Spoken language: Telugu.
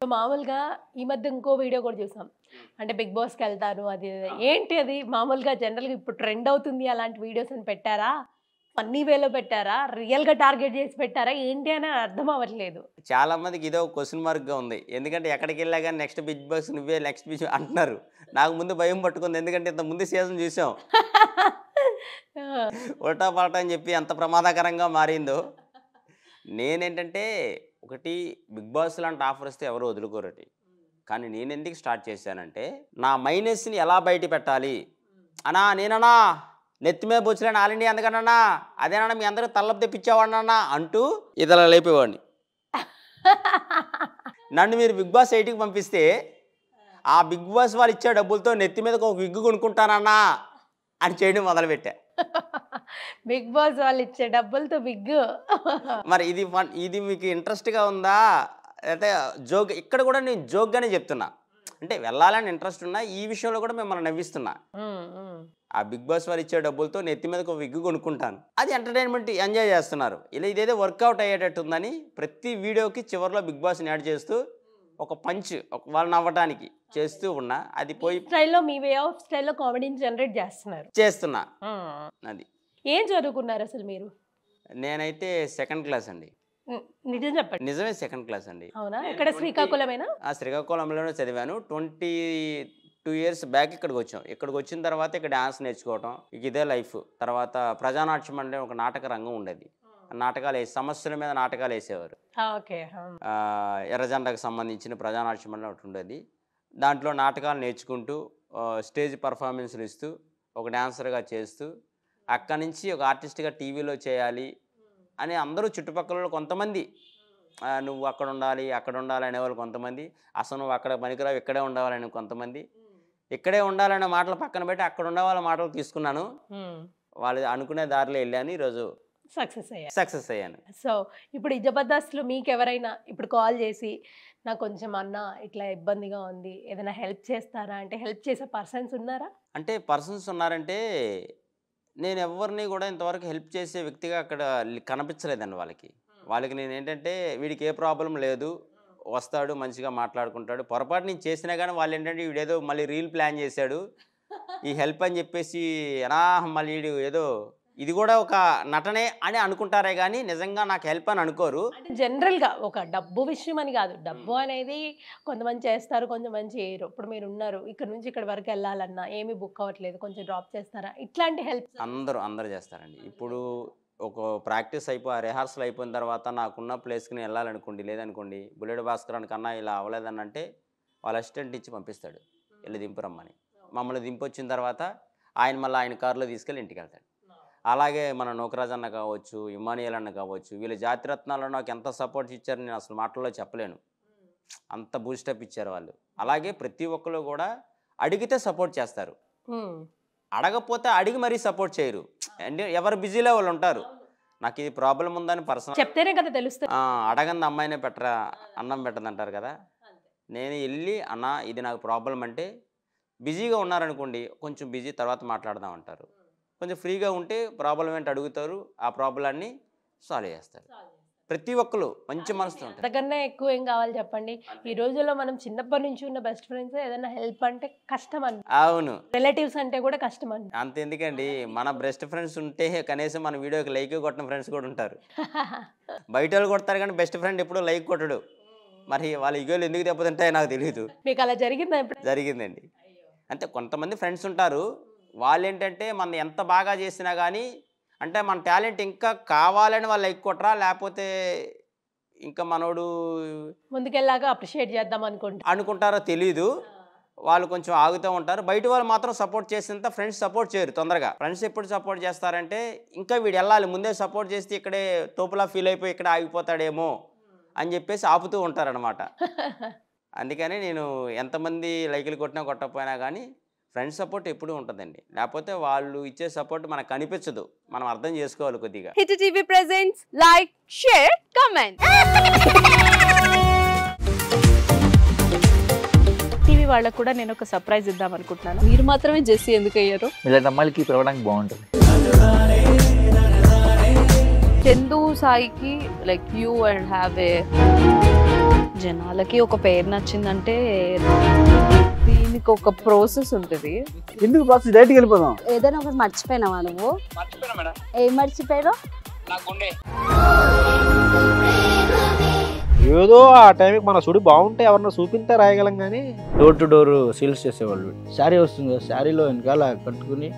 మామూలుగా ఈ మధ్య ఇంకో వీడియో కూడా చూసాం. అంటే బిగ్ బాస్‌కి వెళ్తారు అది ఏంటి అది మామూలుగా జనరల్‌గా ఇప్పుడు ట్రెండ్ అవుతుంది అలాంటి వీడియోస్ అని పెట్టారా? ఫన్నీ వేలో పెట్టారా? రియల్‌గా టార్గెట్ చేసి పెట్టారా? ఏంటి అని అర్థం అవ్వట్లేదు. చాలా మందికి ఇదో క్వెషన్ మార్క్‌గా ఉంది. ఎందుకంటే ఎక్కడికెళ్ళా గాని నెక్స్ట్ బిగ్ బాస్ నువ్వే నెక్స్ట్ బిగ్ అంటున్నారు. నాకు ముందు భయం పట్టుకుంది. ఎందుకంటే ఇంత ముందు సీజన్ చూసాం. ఆ! ఉల్టా పల్టా అని చెప్పి ఎంత ప్రమాదకరంగా మారిందో. నేనేంటంటే ఒకటి బిగ్ బాస్ లాంటి ఆఫర్ వస్తే ఎవరు వదులుకోరటి. కానీ నేనెందుకు స్టార్ట్ చేశానంటే నా మైనస్‌ని ఎలా బయట పెట్టాలి? అన్నా నేనన్నా నెత్తి మీద బొచ్చులేని ఆల్ ఇండియా ఎందుకన్నా అదేనన్నా మీ అందరికి తలపు తెప్పించేవాడినన్నా అంటూ ఇదలా లేపేవాడిని. నన్ను మీరు బిగ్ బాస్ 8కి పంపిస్తే ఆ బిగ్ బాస్ వాళ్ళు ఇచ్చే డబ్బులతో నెత్తి మీద ఒక విగ్గు కొనుక్కుంటానన్నా అని చేయడం మొదలుపెట్టా. బిగ్ బాస్ వాళ్ళు ఇచ్చే డబ్బులతో బిగ్గు. మరి ఇది మీకు ఇంట్రెస్ట్‌గా ఉందా? అయితే జోక్ ఇక్కడ కూడా నేను జోక్‌గానే చెప్తున్నా. అంటే వెళ్ళాలని ఇంట్రెస్ట్ ఉన్నా ఈ విషయంలో కూడా మిమ్మల్ని నవ్విస్తున్నా. ఆ బిగ్ బాస్ వారు ఇచ్చే డబ్బులతో నెత్తి మీదకి ఒక విగ్గు కొనుక్కుంటాను. అది ఎంటర్టైన్మెంట్ ఎంజాయ్ చేస్తున్నారు. ఇదేదో వర్కౌట్ అయ్యేటట్టు ఉందని ప్రతి వీడియోకి చివరిలో బిగ్ బాస్ని యాడ్ చేస్తూ ఒక పంచ్ వాళ్ళు నవ్వటానికి చేస్తూ ఉన్నా. అది పోయి స్టైల్లో మీ వే ఆఫ్ స్టైల్లో కామెడీని జనరేట్ చేస్తున్నా. అది ఏం చదువుకున్నారు అసలు మీరు? నేనైతే సెకండ్ క్లాస్ అండి. నిజం చెప్పండి. నిజమే సెకండ్ క్లాస్ అండి. అవునా? ఎక్కడ శ్రీకాకుళమేనా? శ్రీకాకుళంలోనే చదివాను. 22 ఇయర్స్ బ్యాక్ ఇక్కడికి వచ్చాం. ఇక్కడికి వచ్చిన తర్వాత ఇక్కడ డాన్స్ నేర్చుకోవటం ఇదే లైఫ్. తర్వాత ప్రజానాట్యం అంటే ఒక నాటక రంగం ఉండేది. నాటకాలు సమస్యల మీద నాటకాలు వేసేవారు. ఎర్రజెండకు సంబంధించిన ప్రజానాట్యం అంటే ఒకటి ఉండేది. దాంట్లో నాటకాలు నేర్చుకుంటూ స్టేజ్ పర్ఫార్మెన్స్లు ఇస్తూ ఒక డాన్సర్గా చేస్తూ అక్కడి నుంచి ఒక ఆర్టిస్ట్గా టీవీలో చేయాలి అని అందరూ చుట్టుపక్కల కొంతమంది నువ్వు అక్కడ ఉండాలి అక్కడ ఉండాలి అనేవాళ్ళు కొంతమంది, అసలు నువ్వు అక్కడ పనికిరావు ఇక్కడే ఉండాలని కొంతమంది, ఇక్కడే ఉండాలనే మాటలు పక్కన పెట్టి అక్కడ ఉండే వాళ్ళ మాటలు తీసుకున్నాను. వాళ్ళు అనుకునే దారిలో వెళ్ళాను. ఈరోజు సక్సెస్ అయ్యాను. సో ఇప్పుడు ఈ జబర్దస్త్లో మీకు ఎవరైనా ఇప్పుడు కాల్ చేసి నాకు కొంచెం అన్న ఇట్లా ఇబ్బందిగా ఉంది ఏదైనా హెల్ప్ చేస్తారా అంటే హెల్ప్ చేసే పర్సన్స్ ఉన్నారా? అంటే పర్సన్స్ ఉన్నారంటే నేను ఎవరిని కూడా ఇంతవరకు హెల్ప్ చేసే వ్యక్తిగా అక్కడ కనిపించలేదండి. వాళ్ళకి నేను ఏంటంటే వీడికి ఏ ప్రాబ్లం లేదు, వస్తాడు మంచిగా మాట్లాడుకుంటాడు, పొరపాటు నేను చేసినా కానీ వాళ్ళు ఏంటంటే వీడేదో మళ్ళీ రీల్ ప్లాన్ చేశాడు ఈ హెల్ప్ అని చెప్పేసి మళ్ళీ వీడు ఏదో ఇది కూడా ఒక నటనే అని అనుకుంటారే కానీ నిజంగా నాకు హెల్ప్ అని అనుకోరు. జనరల్గా ఒక డబ్బు విషయం అని కాదు, డబ్బు అనేది కొంతమంది చేస్తారు కొంతమంది చేయరు. ఇప్పుడు మీరు ఉన్నారు ఇక్కడ నుంచి ఇక్కడ వరకు వెళ్ళాలన్నా ఏమీ బుక్ అవ్వట్లేదు కొంచెం డ్రాప్ చేస్తారా, ఇట్లాంటి హెల్ప్ అందరూ చేస్తారండి. ఇప్పుడు ఒక ప్రాక్టీస్ రిహార్సల్ అయిపోయిన తర్వాత నాకున్న ప్లేస్కి నేను వెళ్ళాలనుకోండి, లేదనుకోండి బుల్లెట్ భాస్కర్ కన్నా ఇలా అవ్వలేదని అంటే వాళ్ళ అసిస్టెంట్ ఇచ్చి పంపిస్తాడు వెళ్ళి దింపురమ్మని. మమ్మల్ని దింపొచ్చిన తర్వాత ఆయన మళ్ళీ ఆయన కారులో తీసుకెళ్ళి ఇంటికి వెళ్తాడు. అలాగే మన నోకరాజ్ అన్న కావచ్చు, ఇమానియల్ అన్న కావచ్చు, వీళ్ళ జాతిరత్నాల్లో నాకు ఎంత సపోర్ట్ ఇచ్చారు నేను అసలు మాటల్లో చెప్పలేను. అంత బూస్టప్ ఇచ్చారు వాళ్ళు. అలాగే ప్రతి ఒక్కరు కూడా అడిగితే సపోర్ట్ చేస్తారు, అడగకపోతే అడిగి మరీ సపోర్ట్ చేయరు. అంటే ఎవరు బిజీలో వాళ్ళు ఉంటారు. నాకు ఇది ప్రాబ్లం ఉందని పర్సనల్ చెప్తేనే కదా తెలుస్తుంది. అడగంది అమ్మాయినే పెట్టరా అన్నం పెట్టదంటారు కదా. నేను వెళ్ళి అన్న ఇది నాకు ప్రాబ్లం అంటే బిజీగా ఉన్నారనుకోండి కొంచెం బిజీ తర్వాత మాట్లాడదాం అంటారు. కొంచెం ఫ్రీగా ఉంటే ప్రాబ్లం ఏంటి అడుగుతారు, ఆ ప్రాబ్లాన్ని సాల్వ్ చేస్తారు. ప్రతి ఒక్కరు మంచి మనసుతో ఉంటారు. అంతకన్నా ఎక్కువ ఏం కావాలి చెప్పండి. ఈ రోజుల్లో మనం చిన్నప్పటి నుంచి ఉన్న బెస్ట్ ఫ్రెండ్స్ ఏదైనా హెల్ప్ అంటే కష్టం అండి. అవును, రిలేటివ్స్ అంటే కూడా కష్టం అండి. అంతెందుకండి మన బెస్ట్ ఫ్రెండ్స్ ఉంటే కనీసం మన వీడియోకి లైక్ కొట్టిన ఫ్రెండ్స్ కూడా ఉంటారు. బయట వాళ్ళు కొడతారు కానీ బెస్ట్ ఫ్రెండ్ ఎప్పుడు లైక్ కొట్టడు. మరి వాళ్ళ ఈగోలు ఎందుకు దెబ్బతింటాయో నాకు తెలియదు. మీకు అలా జరిగిందా? జరిగిందండి. అంటే కొంతమంది ఫ్రెండ్స్ ఉంటారు వాళ్ళు ఏంటంటే మనం ఎంత బాగా చేసినా కానీ అంటే మన టాలెంట్ ఇంకా కావాలని వాళ్ళు లైక్ కొట్టరా, లేకపోతే ఇంకా మనోడు ముందుకెళ్ళాగా అప్రిషియేట్ చేద్దాం అనుకుంటారో తెలీదు. వాళ్ళు కొంచెం ఆగుతూ ఉంటారు. బయట వాళ్ళు మాత్రం సపోర్ట్ చేసినంత ఫ్రెండ్స్ సపోర్ట్ చేయరు తొందరగా. ఫ్రెండ్స్ ఎప్పుడు సపోర్ట్ చేస్తారంటే ఇంకా వీడు వెళ్ళాలి ముందే సపోర్ట్ చేస్తే ఇక్కడే తోపులా ఫీల్ అయిపోయి ఇక్కడ ఆగిపోతాడేమో అని చెప్పేసి ఆపుతూ ఉంటారనమాట. అందుకని నేను ఎంతమంది లైకులు కొట్టినా కొట్టకపోయినా కానీ ఫ్రెండ్స్ సపోర్ట్ ఎప్పుడూ ఉంటుందండి. లేకపోతే వాళ్ళు ఇచ్చే సపోర్ట్ మనకు కనిపించదు, మనం అర్థం చేసుకోవాలి కొద్దిగా. Hit TV presents like share comment. TV వాళ్ళకు కూడా నేను ఒక సర్ప్రైజ్ ఇద్దాం అనుకుంటున్నాను. మీరు మాత్రమే జెస్సీ ఎందుకు అయ్యారు? ఇలాంటి అమ్మాయిలకి పిలవడానికి బాగుంటుంది. చందు సాయికి like you and have a జనాలకి ఒక పేరు నచ్చిందంటే దీనికి ఒక ప్రాసెస్ ఉంటుంది. ఎందుకు బాక్స్ డైరెక్ట్కి వెళ్ళిపోదాం. ఏదైనా ఒకటి మర్చిపోయినావా నువ్వు? ఏం మర్చిపోయావు? ఏదో ఆ టైంకి మన సుడి బాగుంటే ఎవరన్నా చూపిస్తే రాయగలం కానీ డోర్ టు డోర్ సేల్స్ చేసేవాళ్ళు. శారీ వస్తుంది కదా, శారీలో వెనకాల కట్టుకుని